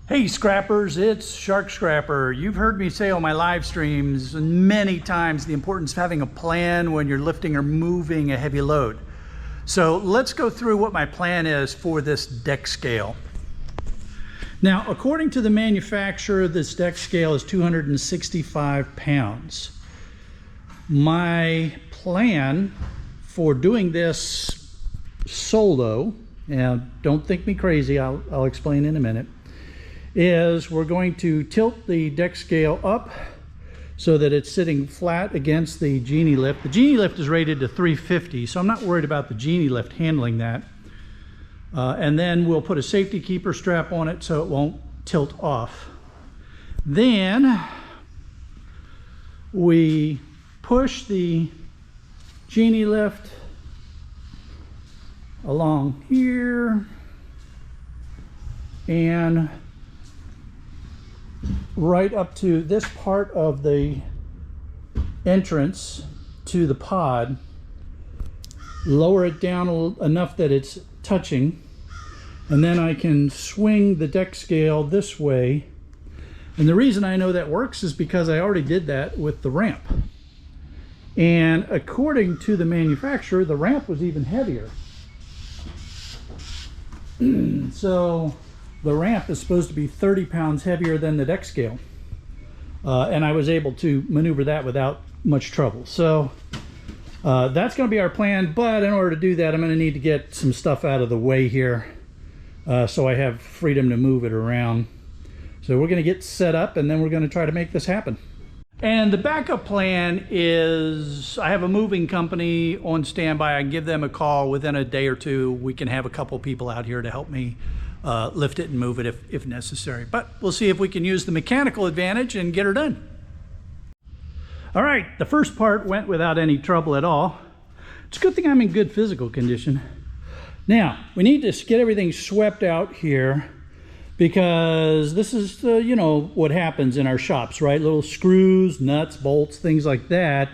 Hey scrappers, it's Shark Scrapper. You've heard me say on my live streams many times the importance of having a plan when you're lifting or moving a heavy load. So let's go through what my plan is for this deck scale. Now, according to the manufacturer, this deck scale is 265 pounds. My plan for doing this solo, and don't think me crazy, I'll explain in a minute, is we're going to tilt the deck scale up so that it's sitting flat against the Genie lift. The Genie lift is rated to 350, so I'm not worried about the Genie lift handling that. And then we'll put a safety keeper strap on it so it won't tilt off. Then we push the Genie lift along here and right up to this part of the entrance to the pod, lower it down enough that it's touching, and then I can swing the deck scale this way. And the reason I know that works is because I already did that with the ramp. And according to the manufacturer, the ramp was even heavier. So the ramp is supposed to be 30 pounds heavier than the deck scale. And I was able to maneuver that without much trouble. So that's going to be our plan, but in order to do that, I'm going to need to get some stuff out of the way here so I have freedom to move it around. So we're going to get set up and then we're going to try to make this happen. And the backup plan is I have a moving company on standby. I can give them a call within a day or two. We can have a couple people out here to help me lift it and move it if necessary. But we'll see if we can use the mechanical advantage and get her done. All right, the first part went without any trouble at all. It's a good thing I'm in good physical condition. Now, we need to get everything swept out here because this is, you know, what happens in our shops, right? Little screws, nuts, bolts, things like that.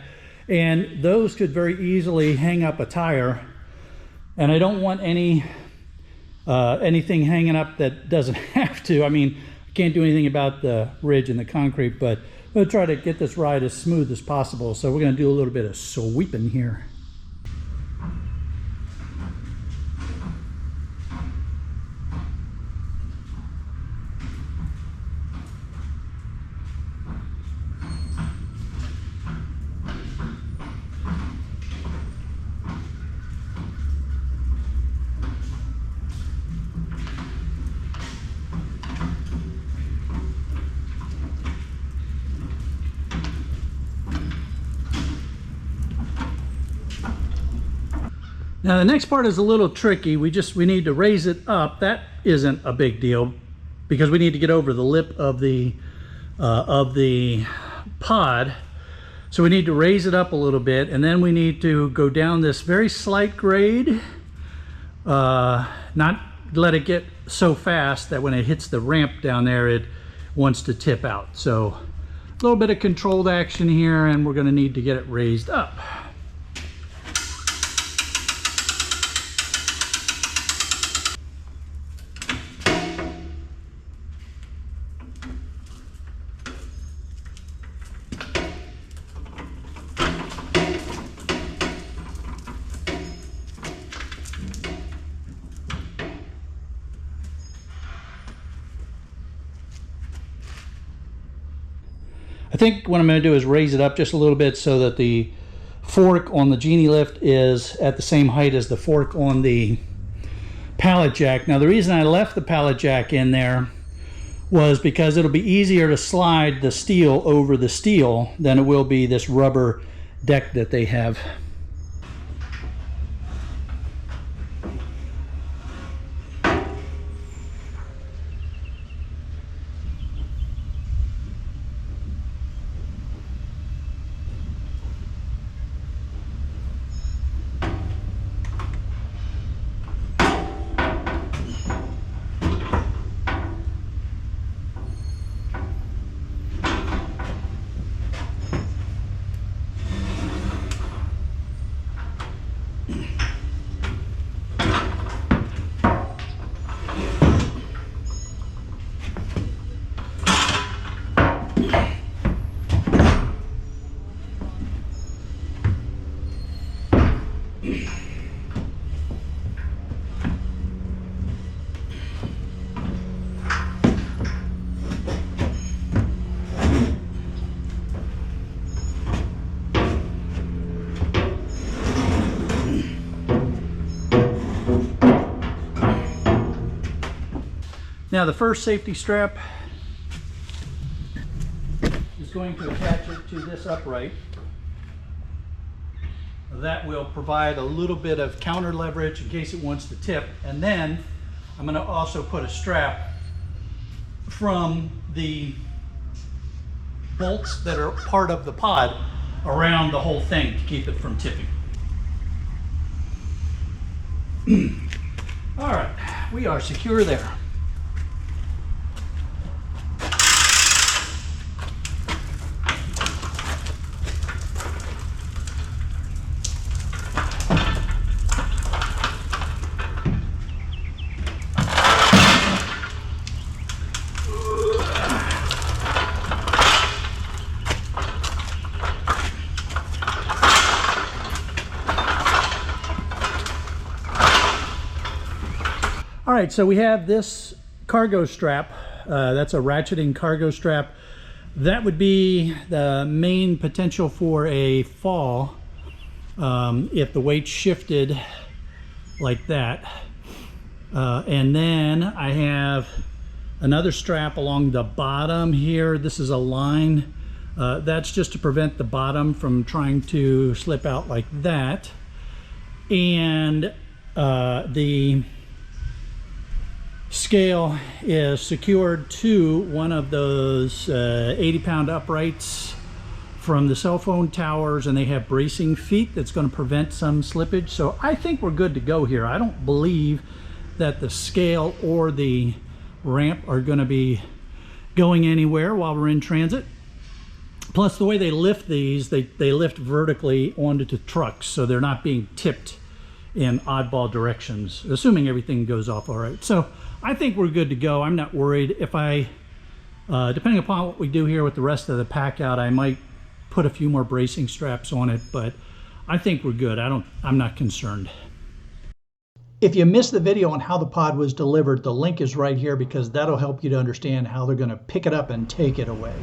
And those could very easily hang up a tire. And I don't want anything hanging up that doesn't have to. I mean, I can't do anything about the ridge and the concrete, but I'm going to try to get this ride as smooth as possible. So we're going to do a little bit of sweeping here. Now the next part is a little tricky. We need to raise it up. That isn't a big deal because we need to get over the lip of the pod. So we need to raise it up a little bit, and then we need to go down this very slight grade, not let it get so fast that when it hits the ramp down there it wants to tip out. So a little bit of controlled action here, and we're going to need to get it raised up. I think what I'm going to do is raise it up just a little bit so that the fork on the Genie lift is at the same height as the fork on the pallet jack. Now the reason I left the pallet jack in there was because it'll be easier to slide the steel over the steel than it will be this rubber deck that they have. Now the first safety strap is going to attach it to this upright. That will provide a little bit of counter leverage in case it wants to tip. And then I'm going to also put a strap from the bolts that are part of the pod around the whole thing to keep it from tipping. All right, we are secure there. All right, so we have this cargo strap. That's a ratcheting cargo strap. That would be the main potential for a fall if the weight shifted like that. And then I have another strap along the bottom here. This is a line. That's just to prevent the bottom from trying to slip out like that. And the scale is secured to one of those 80-pound uprights from the cell phone towers, and they have bracing feet that's going to prevent some slippage. So I think we're good to go here. I don't believe that the scale or the ramp are going to be going anywhere while we're in transit. Plus, the way they lift these, they lift vertically onto the trucks, so they're not being tipped in oddball directions, assuming everything goes off all right. So I think we're good to go. I'm not worried. If I, depending upon what we do here with the rest of the pack out, I might put a few more bracing straps on it, but I think we're good. I'm not concerned. If you missed the video on how the pod was delivered, the link is right here because that'll help you to understand how they're going to pick it up and take it away.